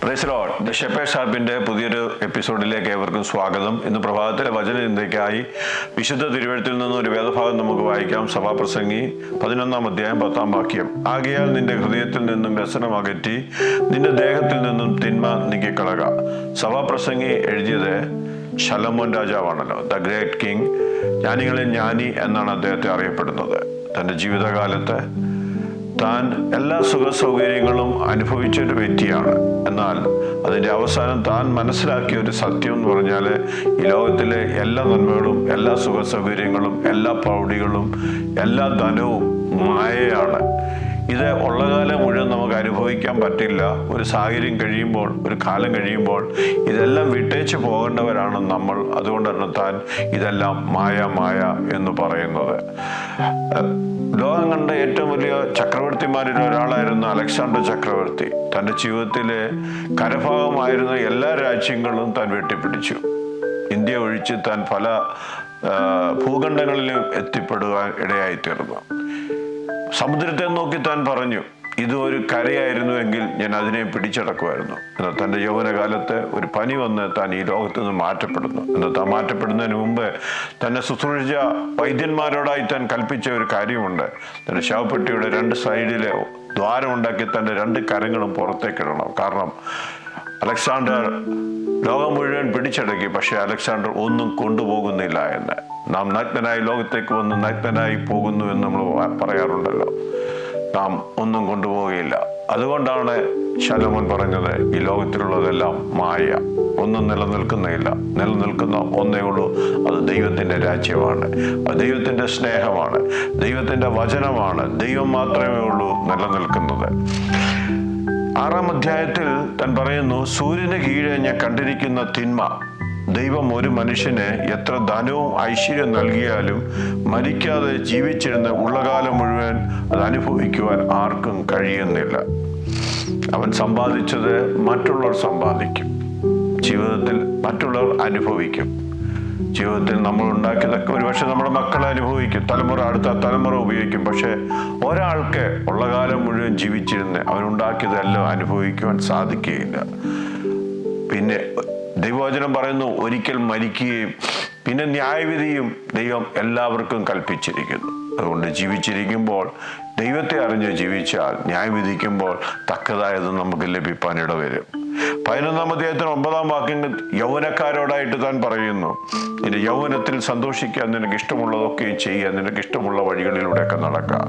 Price the lord. The shepherd ഷാർപ്പിൻ്റെ പുതിയൊരു എപ്പിസോഡിലേക്ക് ഏവർക്കും സ്വാഗതം. ഇന്ന് പ്രഭാതത്തിലെ വചനചിന്തയ്ക്കായി വിശുദ്ധ തിരുവെഴുത്തിൽ നിന്ന് ഒരു വേദഭാഗം നമുക്ക് വായിക്കാം. സഭാപ്രസംഗി 11-ാം അധ്യായം 10-ാം വാക്യം. ആകയാൽ നിന്റെ ഹൃദയത്തിൽ നിന്നും വ്യസനം അകറ്റി നിന്റെ ദേഹത്തിൽ നിന്നും തിന്മ നീക്കിക്കളക. സഭാപ്രസംഗി എഴുതിയത് ശലോമോൻ രാജാവാണല്ലോ, ദ ഗ്രേറ്റ് കിങ്. ജ്ഞാനികളിൽ ജ്ഞാനി എന്നാണ് അദ്ദേഹത്തെ അറിയപ്പെടുന്നത്. തൻ്റെ ജീവിതകാലത്ത് താൻ എല്ലാ സുഖ സൗകര്യങ്ങളും അനുഭവിച്ചൊരു വ്യക്തിയാണ്. എന്നാൽ അതിൻ്റെ അവസാനം താൻ മനസ്സിലാക്കിയ ഒരു സത്യം എന്ന് പറഞ്ഞാൽ ഈ ലോകത്തിലെ എല്ലാ നന്മകളും, എല്ലാ സുഖ സൗകര്യങ്ങളും, എല്ലാ പ്രൗഢികളും, എല്ലാ ധനവും മായയാണ്. ഇത് ഉള്ള കാലം മുഴുവൻ നമുക്ക് അനുഭവിക്കാൻ പറ്റില്ല. ഒരു സാഹചര്യം കഴിയുമ്പോൾ, ഒരു കാലം കഴിയുമ്പോൾ ഇതെല്ലാം വിട്ടേച്ച് പോകേണ്ടവരാണ് നമ്മൾ. അതുകൊണ്ടാണ് താൻ ഇതെല്ലാം മായ എന്ന് പറയുന്നത്. ലോകം കണ്ട ഏറ്റവും വലിയ ചക്രവർത്തിമാരിൽ ഒരാളായിരുന്ന അലക്സാണ്ടർ ചക്രവർത്തി തൻ്റെ ജീവിതത്തിലെ കരഭാഗമായിരുന്ന എല്ലാ രാജ്യങ്ങളും താൻ വെട്ടിപ്പിടിച്ചു. ഇന്ത്യ ഒഴിച്ച് താൻ പല ഭൂഖണ്ഡങ്ങളിലും എത്തിപ്പെടുവാൻ ഇടയായിത്തീർന്നു. സമുദ്രത്തെ നോക്കി താൻ പറഞ്ഞു, ഇത് ഒരു കരയായിരുന്നുവെങ്കിൽ ഞാൻ അതിനെ പിടിച്ചടക്കുമായിരുന്നു. എന്നാൽ തൻ്റെ യൗവനകാലത്ത് ഒരു പനി വന്ന് താൻ ഈ ലോകത്ത് നിന്ന് മാറ്റപ്പെടുന്നു. എന്നാൽ താൻ മാറ്റപ്പെടുന്നതിന് മുമ്പ് തന്നെ ശുശ്രൂഷിച്ച വൈദ്യന്മാരോടായി താൻ കൽപ്പിച്ച ഒരു കാര്യമുണ്ട്. തൻ്റെ ശവപ്പെട്ടിയുടെ 2 സൈഡിലെ ദ്വാരമുണ്ടാക്കി തൻ്റെ 2 കരങ്ങളും പുറത്തേക്കിടണം. കാരണം അലക്സാണ്ടർ ലോകം മുഴുവൻ പിടിച്ചടക്കി, പക്ഷേ അലക്സാണ്ടർ ഒന്നും കൊണ്ടുപോകുന്നില്ല എന്ന്. നാം നഗ്നനായി ലോകത്തേക്ക് വന്ന് നഗ്നനായി പോകുന്നു എന്ന് നമ്മൾ പറയാറുണ്ടല്ലോ. നാം ഒന്നും കൊണ്ടുപോവുകയില്ല. അതുകൊണ്ടാണ് ശലോമോൻ പറഞ്ഞത്, ഈ ലോകത്തിലുള്ളതെല്ലാം മായ, ഒന്നും നിലനിൽക്കുന്നില്ല. നിലനിൽക്കുന്ന ഒന്നേ ഉള്ളൂ, അത് ദൈവത്തിൻ്റെ രാജ്യമാണ്, അത് ദൈവത്തിൻ്റെ സ്നേഹമാണ്, ദൈവത്തിൻ്റെ വചനമാണ്. ദൈവം മാത്രമേ ഉള്ളൂ നിലനിൽക്കുന്നത്. 6-ാം അധ്യായത്തിൽ താൻ പറയുന്നു, സൂര്യന് കീഴെ ഞാൻ കണ്ടിരിക്കുന്ന തിന്മ. ദൈവം ഒരു മനുഷ്യന് എത്ര ധനവും ഐശ്വര്യം നൽകിയാലും മരിക്കാതെ ജീവിച്ചിരുന്ന ഉള്ളകാലം മുഴുവൻ അത് അനുഭവിക്കുവാൻ ആർക്കും കഴിയുന്നില്ല. അവൻ സമ്പാദിച്ചത് മറ്റുള്ളവർ സമ്പാദിക്കും, ജീവിതത്തിൽ മറ്റുള്ളവർ അനുഭവിക്കും. ജീവിതത്തിൽ നമ്മൾ ഉണ്ടാക്കിയതൊക്കെ ഒരുപക്ഷെ നമ്മുടെ മക്കളെ അനുഭവിക്കും, അടുത്ത തലമുറ ഉപയോഗിക്കും. പക്ഷെ ഒരാൾക്ക് ഉള്ള കാലം മുഴുവൻ ജീവിച്ചിരുന്ന് അവനുണ്ടാക്കിയതെല്ലാം അനുഭവിക്കുവാൻ സാധിക്കുകയില്ല. പിന്നെ ദൈവവചനം പറയുന്നു, ഒരിക്കൽ മരിക്കുകയും പിന്നെ ന്യായവിധിയും ദൈവം എല്ലാവർക്കും കൽപ്പിച്ചിരിക്കുന്നു. അതുകൊണ്ട് ജീവിച്ചിരിക്കുമ്പോൾ ദൈവത്തെ അറിഞ്ഞ് ജീവിച്ചാൽ ന്യായവിധിക്കുമ്പോൾ തക്കതായത് നമുക്ക് ലഭിക്കാനിട വരും. 11-ാം അധ്യായത്തിന് 9-ാം വാക്യങ്ങൾ യൗവനക്കാരോടായിട്ട് താൻ പറയുന്നു, നിന്റെ യൗവനത്തിൽ സന്തോഷിക്കാൻ, നിനക്ക് ഇഷ്ടമുള്ളതൊക്കെയും ചെയ്യുക, നിനക്ക് ഇഷ്ടമുള്ള വഴികളിലൂടെയൊക്കെ നടക്കുക.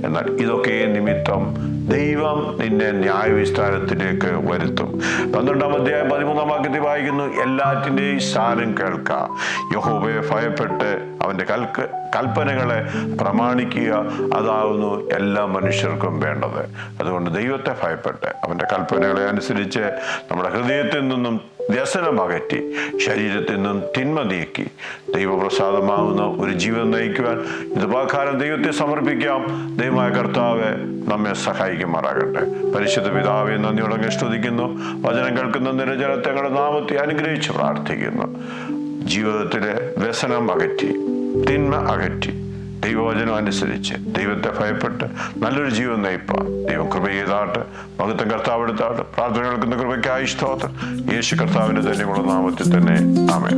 എന്നാൽ ഇതൊക്കെ നിമിത്തം ദൈവം നിന്നെ ന്യായവിസ്താരത്തിലേക്ക് വരുത്തും. 12-ാം അധ്യായം 13-ാം വാക്യത്തിൽ വായിക്കുന്നു, എല്ലാറ്റിൻ്റെയും സാരം കേൾക്കുക, യഹോവയെ ഭയപ്പെട്ട് അവൻ്റെ കൽപ്പനകളെ പ്രമാണിക്കുക, അതാവുന്നു എല്ലാ മനുഷ്യർക്കും വേണ്ടത്. അതുകൊണ്ട് ദൈവത്തെ ഭയപ്പെട്ട് അവൻ്റെ കൽപ്പനകളെ അനുസരിച്ച് നമ്മുടെ ഹൃദയത്തിൽ നിന്നും വ്യസനം അകറ്റി ശരീരത്തിൽ നിന്നും തിന്മ നീക്കി ദൈവപ്രസാദമാകുന്ന ഒരു ജീവിതം നയിക്കുവാൻ ഇത് പാകാരം ദൈവത്തെ സമർപ്പിക്കാം. ദൈവമായ കർത്താവെ നമ്മെ സഹായിക്കുമാറാകട്ടെ. പരിശുദ്ധ പിതാവെ നന്ദിയോടെ സ്തുതിക്കുന്നു. വചനം കേൾക്കുന്ന നിരജനങ്ങളുടെ നാമത്തെ അനുഗ്രഹിച്ച് പ്രാർത്ഥിക്കുന്നു. ജീവിതത്തിലെ വ്യസനം അകറ്റി, തിന്മ അകറ്റി, ദൈവവചനം അനുസരിച്ച് ദൈവത്തെ ഭയപ്പെട്ട് നല്ലൊരു ജീവൻ നയിപ്പാൻ ദൈവം കൃപ ചെയ്താട്ട്. മഹത്വം കർത്താവ് എടുത്താട്ട്. പ്രാർത്ഥന കേൾക്കുന്ന കൃപയ്ക്കായി സ്തോത്രം. യേശു കർത്താവിൻ്റെ തന്നെയുള്ള നാമത്തിൽ തന്നെ ആമേൻ.